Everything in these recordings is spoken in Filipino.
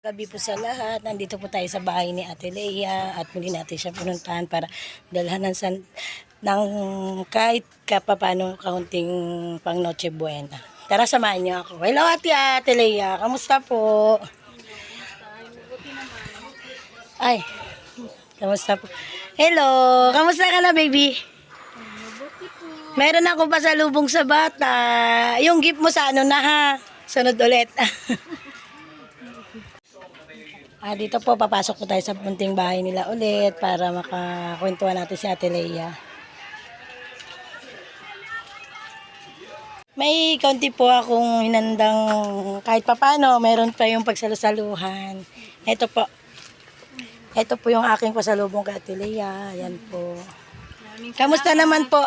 Gabi po sa lahat. Nandito po tayo sa bahay ni Ate Lea at muli natin siya pinuntahan para dalhan ng kahit kapapano kaunting pang Noche Buena. Tara, samahan niyo ako. Hello Ate Lea, kamusta po? Ay, kamusta po? Hello, kamusta ka na baby? Meron ako pasalubong sa bata. Yung gift mo sa ano na ha? Sunod ulit. Dito po, papasok po tayo sa munting bahay nila ulit para makakwentuhan natin si Ate Lea. May kaunti po akong hinandang kahit papano, meron pa yung pagsalusaluhan. Ito po. Ito po yung aking pasalubong kay Ate Lea. Ayan po. Kamusta naman po?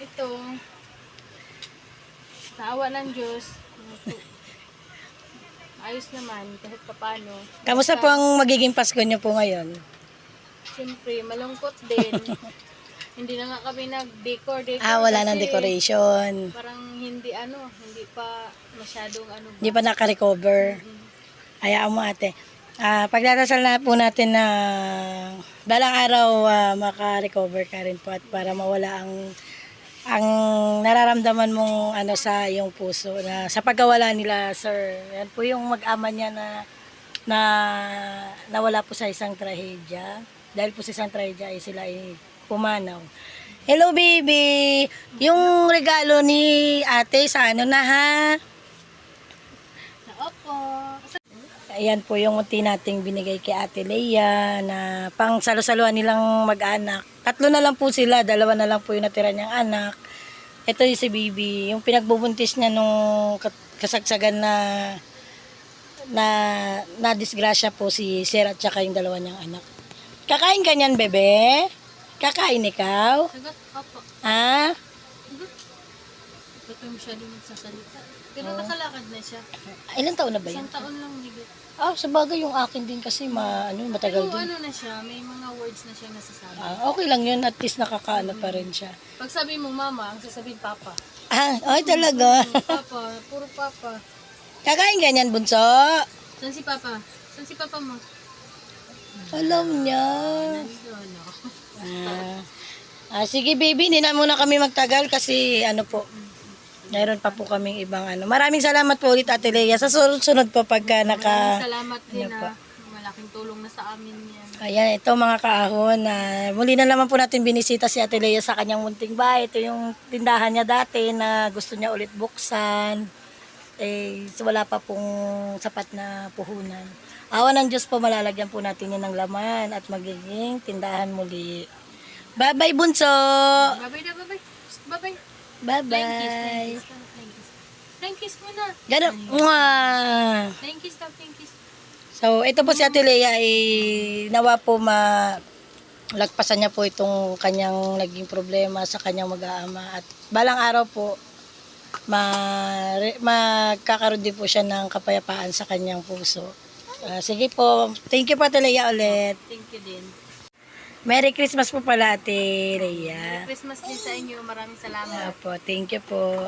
Ito, sa awa ng Diyos, ayos naman kahit papano. Kamusta po ang magiging Pasko niyo po ngayon? Siyempre, malungkot din. Hindi na nga kami nag-decor. Wala kasi nang decoration. Parang hindi pa masyadong Hindi pa naka-recover. Hayaan mo ate. Pagdadasal na po natin na balang araw maka-recover ka rin po at para mawala ang nararamdaman mong sa iyong puso na sa pagkawala nila sir. Yan po yung mag-ama niya na nawala po sa isang trahedya. Dahil po sa isang trahedya ay sila ay pumanaw. Hello baby! Yung regalo ni ate sa ano na ha? Opo. Ayan po yung unti nating binigay kay Ate Lea na pang salo-saluhan nilang mag-anak. 3 na lang po sila, 2 na lang po yung natira niyang anak. Ito yung si Bibi, yung pinagbubuntis niya nung kasagsagan na disgrasya po si Sir at saka yung 2 niyang anak. Kakain ka niyan, bebe? Kakain ikaw? Sagot, opo. Ito siya din nagsasalita. Pero nakalakad na siya. Ilang taon na ba yun? 1 taon lang higit. Sa bagay yung akin din kasi matagal Pero din. ano na siya, may mga words na siya nasasabi. Okay lang yun, at least nakakaano pa rin siya. Pag sabi mo mama, ang sasabihin papa. Talaga. Papa, puro papa. Kakain ganyan, bunso? Saan si papa? Saan si papa mo? Alam niya. Nandito, ano? Sige baby, hindi na muna kami magtagal kasi meron pa po kaming ibang Maraming salamat po ulit Ate Lea. Sa sunod po pagka Salamat din malaking tulong na sa amin yan. Ayan, ito mga kaahon. Muli na naman po natin binisita si Ate Lea sa kanyang munting bahay. Ito yung tindahan niya dati na gusto niya ulit buksan. Wala pa pong sapat na puhunan. Awa ng Diyos po, malalagyan po natin yan ng laman at magiging tindahan muli. Bye-bye, bunso! Bye-bye na, bye-bye. Bye-bye. Bye-bye! Thank kiss muna. Ganun. Mwah! Thank kiss daw, thank kiss. So, ito po si Ate Lea nawa po lagpasan niya po itong kanyang naging problema sa kanyang mag-aama at balang araw po magkakaroon din po siya ng kapayapaan sa kanyang puso. Sige po. Thank you po Ate Lea ulit. Thank you din. Merry Christmas po pala Ate Lea. Merry Christmas din sa inyo. Maraming salamat. Thank you po.